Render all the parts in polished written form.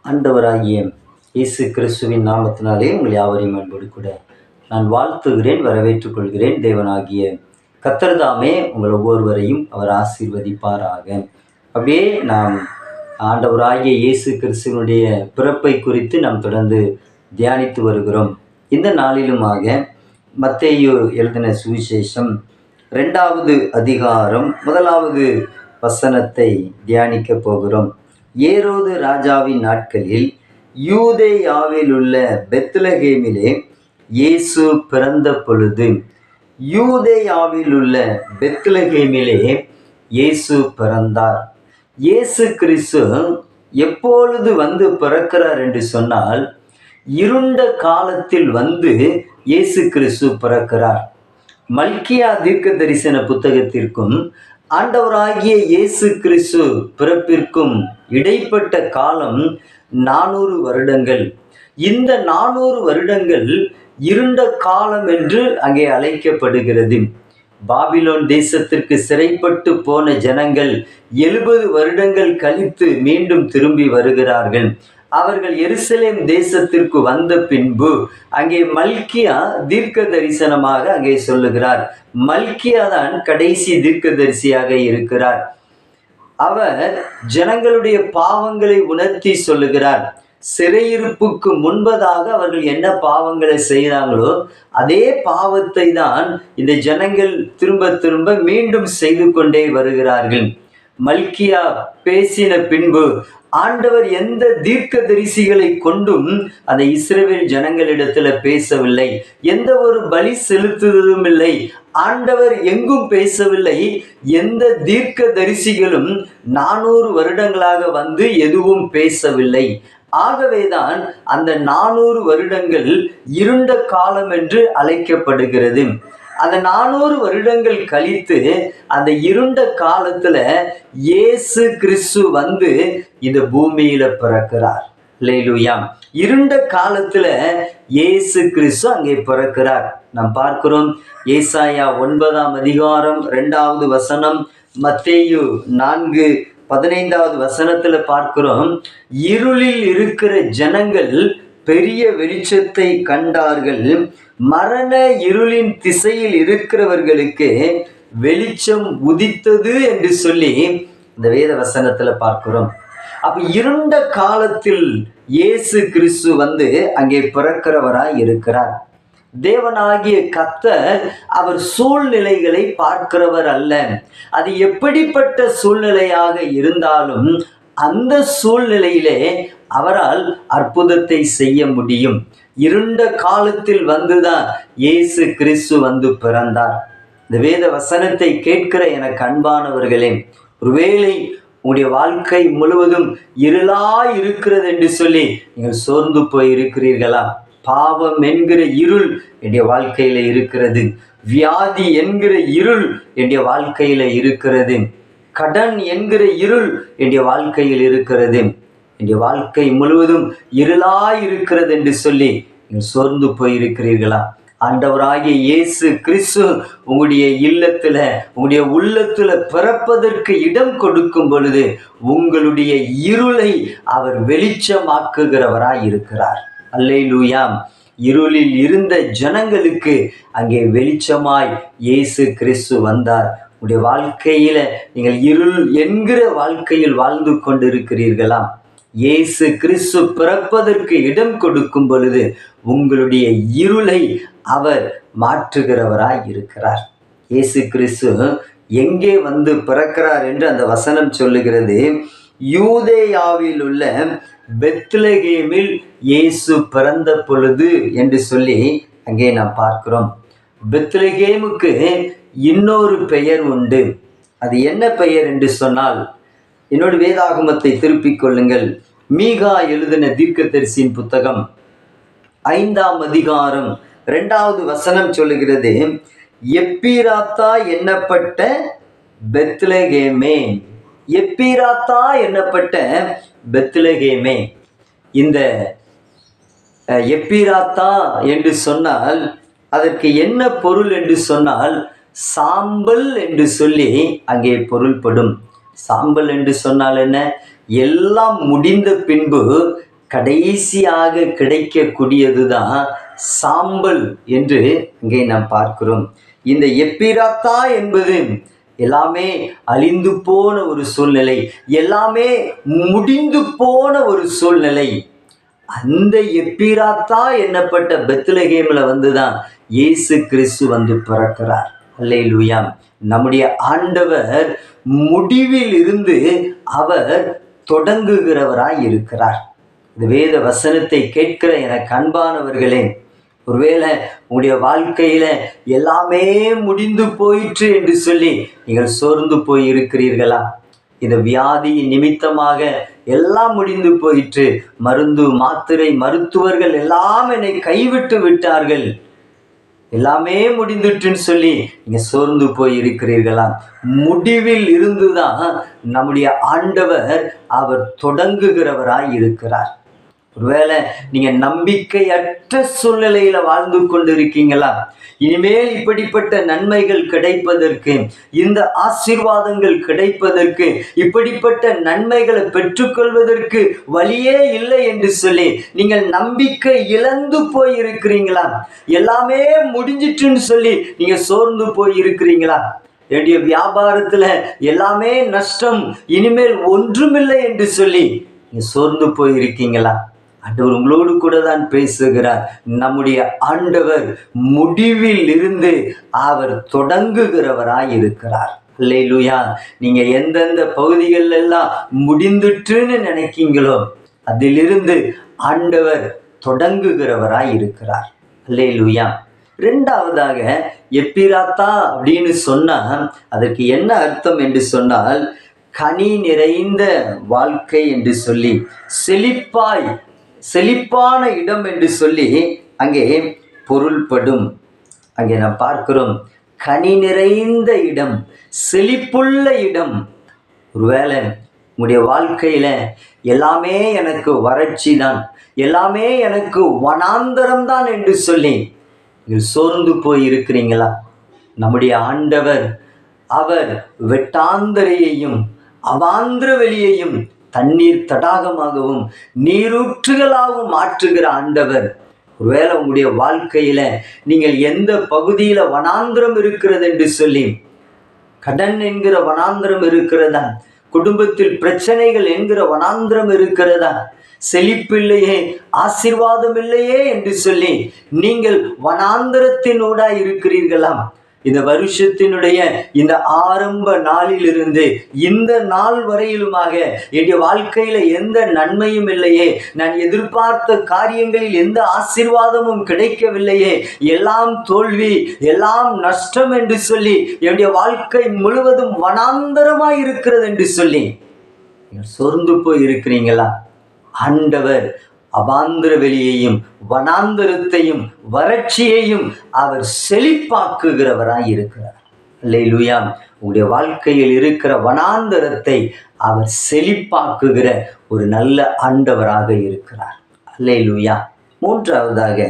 ஆண்டவராகிய இயேசு கிறிஸ்துவின் நாமத்தினாலே உங்கள் யாவரையும் அன்போடு கூட நான் வாழ்த்துகிறேன், வரவேற்றுக் கொள்கிறேன். தேவனாகிய கர்த்தர் தாமே உங்கள் ஒவ்வொருவரையும் அவர் ஆசீர்வதிப்பாராக. அப்படியே நாம் ஆண்டவராகிய இயேசு கிறிஸ்துவனுடைய பிறப்பை குறித்து நாம் தொடர்ந்து தியானித்து வருகிறோம். இந்த நாளிலுமாக மத்தேயு எழுதின சுவிசேஷம் 2வது அதிகாரம் 1வது வசனத்தை தியானிக்க போகிறோம். ஏரோது ராஜாவின் நாட்களில் யூதேயாவில் உள்ள பெத்லகேமிலே இயேசு பிறந்த பொழுது, யூதேயாவில் உள்ள பெத்லகேமிலே இயேசு பிறந்தார். இயேசு கிறிஸ்து எப்பொழுது வந்து பிறக்கிறார் என்று சொன்னால், இருண்ட காலத்தில் வந்து இயேசு கிறிஸ்து பிறக்கிறார். மல்கியா தீர்க்க தரிசன புத்தகத்திற்கும் ஆண்டவராகிய இயேசு கிறிஸ்து பிறப்பிற்கும் இடைப்பட்ட காலம் 400 வருடங்கள். இந்த 400 வருடங்கள் இருண்ட காலம் என்று அங்கே அழைக்கப்படுகிறது. பாபிலோன் தேசத்திற்கு சிறைப்பட்டு போன ஜனங்கள் 70 வருடங்கள் கழித்து மீண்டும் திரும்பி வருகிறார்கள். அவர்கள் எருசலேம் தேசத்திற்கு வந்த பின்பு அங்கே மல்கியா தீர்க்க தரிசனமாக அங்கே சொல்லுகிறார். மல்கியா தான் கடைசி தீர்க்கதரிசியாக இருக்கிறார். அவர் ஜனங்களுடைய பாவங்களை உணர்த்தி சொல்லுகிறார். சிறையிருப்புக்கு முன்பதாக அவர்கள் என்ன பாவங்களை செய்தாங்களோ அதே பாவத்தை தான் இந்த ஜனங்கள் திரும்ப திரும்ப மீண்டும் செய்து கொண்டே வருகிறார்கள். மல்கியா பேசின பின்பு ஆண்டவர் எந்த தீர்க்க தரிசிகளை கொண்டும் அந்த இஸ்ரவேல் ஜனங்களிடத்துல பேசவில்லை. எந்த ஒரு பலி செலுத்துவதும் இல்லை. ஆண்டவர் எங்கும் பேசவில்லை. எந்த தீர்க்க தரிசிகளும் 400 வருடங்களாக வந்து எதுவும் பேசவில்லை. ஆகவேதான் அந்த 400 வருடங்கள் இருண்ட காலம் என்று அழைக்கப்படுகிறது. அந்த 400 வருடங்கள் கழித்து அந்த இருண்ட காலத்துல இயேசு கிறிஸ்து வந்து இந்த பூமியில பிறக்கிறார். அல்லேலூயா. இருண்ட காலத்துல இயேசு கிறிஸ்து அங்கே பிறக்கிறார். நாம் பார்க்கிறோம். ஏசாயா 9ஆம் அதிகாரம் 2வது வசனம், மத்தேயு 4:15வது வசனத்துல பார்க்கிறோம். இருளில் இருக்கிற ஜனங்கள் பெரிய வெளிச்சத்தை கண்டார்கள். மரண இருளின் திசையில் இருக்கிறவர்களுக்கு வெளிச்சம் உதித்தது என்று சொல்லி இந்த வேத வசனத்துல பார்க்கிறோம். அப்ப இருண்ட காலத்தில் இயேசு கிறிஸ்து வந்து அங்கே பிறக்கிறவராய் இருக்கிறார். தேவனாகிய கர்த்தர் அவர் சூழ்நிலைகளை பார்க்கிறவர் அல்ல. அது எப்படிப்பட்ட சூழ்நிலையாக இருந்தாலும் அந்த சூழ்நிலையிலே அவரால் அற்புதத்தை செய்ய முடியும். இருண்ட காலத்தில் வந்துதான் இயேசு கிறிஸ்து வந்து பிறந்தார். இந்த வேத வசனத்தை கேட்கிற எனக்கு அன்பானவர்களே, ஒருவேளை உங்களுடைய வாழ்க்கை முழுவதும் இருளாய் இருக்கிறது என்று சொல்லி நீங்கள் சோர்ந்து போய் இருக்கிறீர்களா? பாவம் என்கிற இருள் என்னுடைய வாழ்க்கையில இருக்கிறது. வியாதி என்கிற இருள் என்னுடைய வாழ்க்கையில இருக்கிறது. கடன் என்கிற இருள் என்னுடைய வாழ்க்கையில் இருக்கிறது. என்னுடைய வாழ்க்கை முழுவதும் இருளாய் இருக்கிறது என்று சொல்லி நீங்கள் சோர்ந்து போயிருக்கிறீர்களா? ஆண்டவராகிய இயேசு கிறிஸ்து உங்களுடைய இல்லத்துல, உங்களுடைய உள்ளத்துல பிறப்பதற்கு இடம் கொடுக்கும் பொழுது உங்களுடைய இருளை அவர் வெளிச்சமாக்குகிறவராய் இருக்கிறார். அல்லேலூயா. இருளில் இருந்த ஜனங்களுக்கு அங்கே வெளிச்சமாய் இயேசு கிறிஸ்து வந்தார். உங்களுடைய வாழ்க்கையில நீங்கள் இருள் என்கிற வாழ்க்கையில் வாழ்ந்து கொண்டிருக்கிறீர்களா? இயேசு கிறிஸ்து பிறப்பதற்கு இடம் கொடுக்கும் பொழுது உங்களுடைய இருளை அவர் மாற்றுகிறவராய் இருக்கிறார். இயேசு கிறிஸ்து எங்கே வந்து பிறக்கிறார் என்று அந்த வசனம் சொல்லுகிறது. யூதேயாவில் உள்ள பெத்லகேமில் இயேசு பிறந்த பொழுது என்று சொல்லி அங்கே நாம் பார்க்கிறோம். பெத்லகேமுக்கு இன்னொரு பெயர் உண்டு. அது என்ன பெயர் என்று சொன்னால், என்னோட வேதாகமத்தை திருப்பிக் கொள்ளுங்கள். மீகா எழுதின தீர்க்கதரிசியின் புத்தகம் 5ஆம் அதிகாரம் 2வது வசனம் சொல்லுகிறது, எப்பிராத்தா என்னப்பட்ட பெத்லகேமே. எப்பிராத்தா என்னப்பட்ட பெத்லகேமே. இந்த எப்பிராத்தா என்று சொன்னால் அதற்கு என்ன பொருள் என்று சொன்னால், சாம்பல் என்று சொல்லி அங்கே பொருள்படும். சாம்பல் என்று சொன்னால் என்ன? எல்லாம் முடிந்த பின்பு கடைசியாக கிடைக்கக்கூடியதுதான் சாம்பல் என்று இங்கே நாம் பார்க்கிறோம். இந்த எப்பிராத்தா என்பது எல்லாமே அழிந்து போன ஒரு சூழ்நிலை, எல்லாமே முடிந்து போன ஒரு சூழ்நிலை. அந்த எப்பிராத்தா என்னப்பட்ட பெத்லகேம்ல வந்துதான் இயேசு கிறிஸ்து வந்து பிறக்கிறார். அல்லேலூயா. நம்முடைய ஆண்டவர் முடிவில் இருந்து அவர் தொடங்குகிறவராய் இருக்கிறார். இந்த வேத வசனத்தை கேட்கிற எனக்கு அன்பானவர்களே, ஒருவேளை உங்களுடைய வாழ்க்கையில எல்லாமே முடிந்து போயிற்று என்று சொல்லி நீங்கள் சோர்ந்து போய் இருக்கிறீர்களா? இந்த வியாதி நிமித்தமாக எல்லாம் முடிந்து போயிற்று, மருந்து மாத்திரை மருத்துவர்கள் எல்லாம் என்னை கைவிட்டு விட்டார்கள், எல்லாமே முடிந்துட்டுன்னு சொல்லி நீங்க சோர்ந்து போய் இருக்கிறீர்களா? முடிவில் இருந்துதான் நம்முடைய ஆண்டவர் அவர் தொடங்குகிறவராய் இருக்கிறார். ஒருவேளை நீங்க நம்பிக்கையற்ற சூழ்நிலையில வாழ்ந்து கொண்டிருக்கீங்களா? இனிமேல் இப்படிப்பட்ட நன்மைகள் கிடைப்பதற்கு, இந்த ஆசீர்வாதங்கள் கிடைப்பதற்கு, இப்படிப்பட்ட நன்மைகளை பெற்றுக்கொள்வதற்கு வழியே இல்லை என்று சொல்லி நீங்கள் நம்பிக்கை இழந்து போய் இருக்கிறீங்களா? எல்லாமே முடிஞ்சிட்டுன்னு சொல்லி நீங்க சோர்ந்து போய் இருக்கிறீங்களா? என்னுடைய வியாபாரத்துல எல்லாமே நஷ்டம், இனிமேல் ஒன்றுமில்லை என்று சொல்லி நீங்க சோர்ந்து போய் இருக்கீங்களா? ஆண்டவர் உங்களோடு கூட தான் பேசுகிறார். நம்முடைய ஆண்டவர் முடிவில் இருந்து அவர் தொடங்குகிறவராய் இருக்கிறார். அல்லேலூயா. நீங்க எந்தெந்த பகுதிகள் எல்லாம் முடிந்துட்டுன்னு நினைக்கீங்களோ அதிலிருந்து ஆண்டவர் தொடங்குகிறவராய் இருக்கிறார். அல்லேலூயா. இரண்டாவதாக எப்பிராத்தா அப்படின்னு சொன்னா அதற்கு என்ன அர்த்தம் என்று சொன்னால், கனி நிறைந்த வாழ்க்கை என்று சொல்லி, செழிப்பான இடம் என்று சொல்லி அங்கே பொருள்படும். அங்கே நாம் பார்க்கிறோம், கனி நிறைந்த இடம், செழிப்புள்ள இடம். ஒருவேளை உங்களுடைய வாழ்க்கையில எல்லாமே எனக்கு வறட்சி தான், எல்லாமே எனக்கு வனாந்தரம் தான் என்று சொல்லி நீங்கள் சோர்ந்து போய் இருக்கிறீங்களா? நம்முடைய ஆண்டவர் அவர் வெட்டாந்தரையையும் அவாந்திர வெளியையும் தண்ணீர் தடாகமாகவும் நீரூற்றுகளாகவும் மாற்றுகிற ஆண்டவர். ஒருவேளை உங்களுடைய வாழ்க்கையில நீங்கள் எந்த பகுதியில வனாந்திரம் இருக்கிறது என்று சொல்லி, கடன் என்கிற வனாந்திரம் இருக்கிறதா? குடும்பத்தில் பிரச்சனைகள் என்கிற வனாந்திரம் இருக்கிறதா? செழிப்பில்லையே, ஆசீர்வாதம் இல்லையே என்று சொல்லி நீங்கள் வனாந்திரத்தினூடா இருக்கிறீர்களா? இந்த வருஷத்தினுடைய இந்த ஆரம்ப நாளிலிருந்து இந்த நாள் வரையிலுமாக என்னுடைய வாழ்க்கையில எந்த நன்மையும் இல்லையே, நான் எதிர்பார்த்த காரியங்களில் எந்த ஆசீர்வாதமும் கிடைக்கவில்லையே, எல்லாம் தோல்வி, எல்லாம் நஷ்டம் என்று சொல்லி என்னுடைய வாழ்க்கை முழுவதும் வனாந்தரமாய் இருக்கிறது என்று சொல்லி சோர்ந்து போய் இருக்கிறீங்களா? ஆண்டவர் அவாந்திர வெளியையும் வனாந்தரத்தையும் வறட்சியையும் அவர் செழிப்பாக்குகிறவராய் இருக்கிறார். அல்லேலூயா. உங்களுடைய வாழ்க்கையில் இருக்கிற வனாந்தரத்தை அவர் செழிப்பாக்குகிற ஒரு நல்ல ஆண்டவராக இருக்கிறார். அல்லேலூயா. மூன்றாவதாக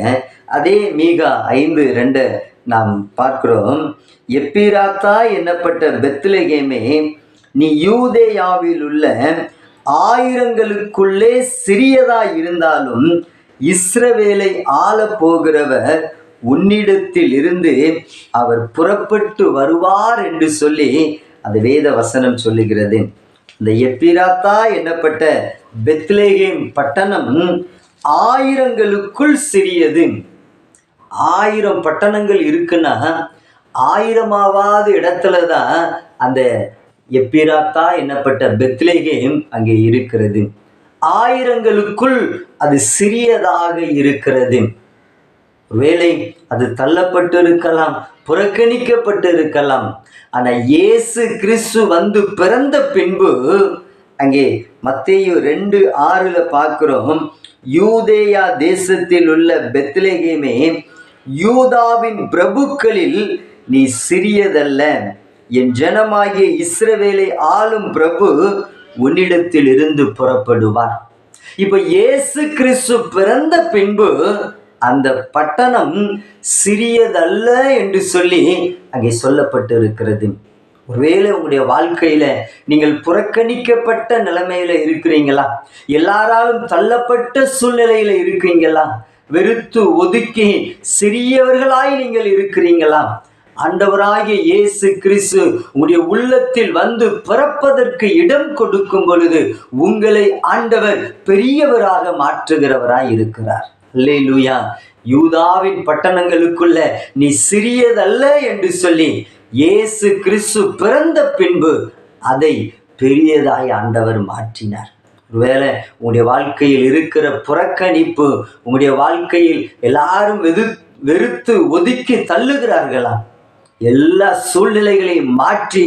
அதே மீகா 5:2 நாம் பார்க்கிறோம், எப்பிராத்தா என்னப்பட்ட பெத்லகேமே, நீ யூதேயாவில் உள்ள ஆயிரங்களுக்குள்ளே சிறியதாய் இருந்தாலும் இஸ்ரவேலை ஆள போகிறவர் உன்னிடத்தில் இருந்து அவர் புறப்பட்டு வருவார் என்று சொல்லி அந்த வேத வசனம் சொல்லுகிறது. இந்த எப்பிராத்தா என்னப்பட்ட பெத்லகேம் பட்டணம் ஆயிரங்களுக்குள் சிறியது. 1000 பட்டணங்கள் இருக்குன்னா 1000வது இடத்துல தான் அந்த எப்பிராத்தா என்னப்பட்ட பெத்லகேம் அங்கே இருக்கிறது. ஆயிரங்களுக்குள் அது சிறியதாக இருக்கிறது. ஒருவேளை அது தள்ளப்பட்டு இருக்கலாம், புறக்கணிக்கப்பட்டு இருக்கலாம். ஆனா இயேசு கிறிஸ்து வந்து பிறந்த பின்பு அங்கே மத்தேயு 2:6 பார்க்கிறோம், யூதேயா தேசத்தில் உள்ள பெத்லகேமே, யூதாவின் பிரபுக்களில் நீ சிறியதல்ல, என் ஜனமாகிய இஸ்ரவேலை ஆளும் பிரபு உன்னிடத்தில் இருந்து புறப்படுவார். இப்ப இயேசு கிறிஸ்து பிறந்த பின்பு அந்த பட்டணம் சிறியதல்ல என்று சொல்லி அங்கே சொல்லப்பட்டு இருக்கிறது. ஒருவேளை உங்களுடைய வாழ்க்கையில நீங்கள் புறக்கணிக்கப்பட்ட நிலைமையில இருக்கிறீங்களா? எல்லாராலும் தள்ளப்பட்ட சூழ்நிலையில இருக்கீங்களா? வெறுத்து ஒதுக்கி சிறியவர்களாய் நீங்கள் இருக்கிறீங்களா? ஆண்டவராகிய இயேசு கிறிஸ்து உங்களுடைய உள்ளத்தில் வந்து பிறப்பதற்கு இடம் கொடுக்கும் பொழுது உங்களை ஆண்டவர் பெரியவராக மாற்றுகிறவராய் இருக்கிறார். அல்லேலூயா. யூதாவின் பட்டணங்களுக்குள்ள நீ சிறியதல்ல என்று சொல்லி இயேசு கிறிஸ்து பிறந்த பின்பு அதை பெரியதாய் ஆண்டவர் மாற்றினார். ஒருவேளை உங்களுடைய வாழ்க்கையில் இருக்கிற புறக்கணிப்பு, உங்களுடைய வாழ்க்கையில் எல்லாரும் வெறுத்து ஒதுக்கி தள்ளுகிறார்களா? எல்லா சூழ்நிலைகளையும் மாற்றி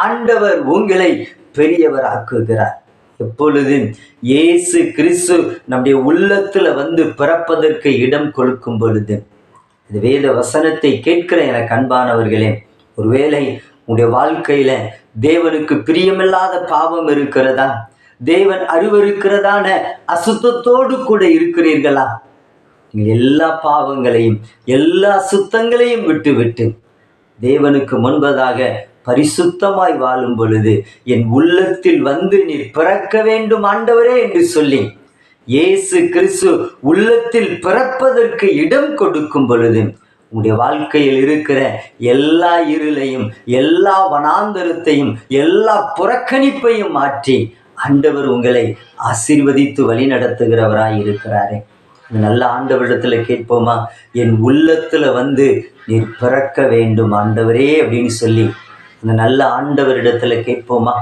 ஆண்டவர் உங்களை பெரியவராக்குகிறார். எப்பொழுது இயேசு கிறிஸ்து நம்முடைய உள்ளத்துல வந்து பிறப்பதற்கு இடம் கொடுக்கும் பொழுது. இந்த வேத வசனத்தை கேட்கிற எனக்கு அன்பானவர்களே, ஒருவேளை உங்களுடைய வாழ்க்கையில தேவனுக்கு பிரியமில்லாத பாவம் இருக்கிறதா? தேவன் அருவருக்கிறதான அசுத்தத்தோடு கூட இருக்கிறீர்களா? நீங்கள் எல்லா பாவங்களையும் எல்லா அசுத்தங்களையும் விட்டு தேவனுக்கு முன்பதாக பரிசுத்தமாய் வாழும் பொழுது என் உள்ளத்தில் வந்து நீர் பிறக்க வேண்டும் ஆண்டவரே என்று சொல்லி இயேசு கிறிஸ்து உள்ளத்தில் பிறப்பதற்கு இடம் கொடுக்கும் பொழுது உங்களுடைய வாழ்க்கையில் இருக்கிற எல்லா இருளையும் எல்லா வனாந்தரத்தையும் எல்லா புறக்கணிப்பையும் மாற்றி ஆண்டவர் உங்களை ஆசீர்வதித்து வழி நடத்துகிறவராய் இருக்கிறாரே. நல்ல ஆண்டவரிடத்துல கேட்போமா? என் உள்ளத்துல வந்து நீர் பிறக்க வேண்டும் ஆண்டவரே அப்படின்னு சொல்லி அந்த நல்ல ஆண்டவரிடத்துல கேட்போமா?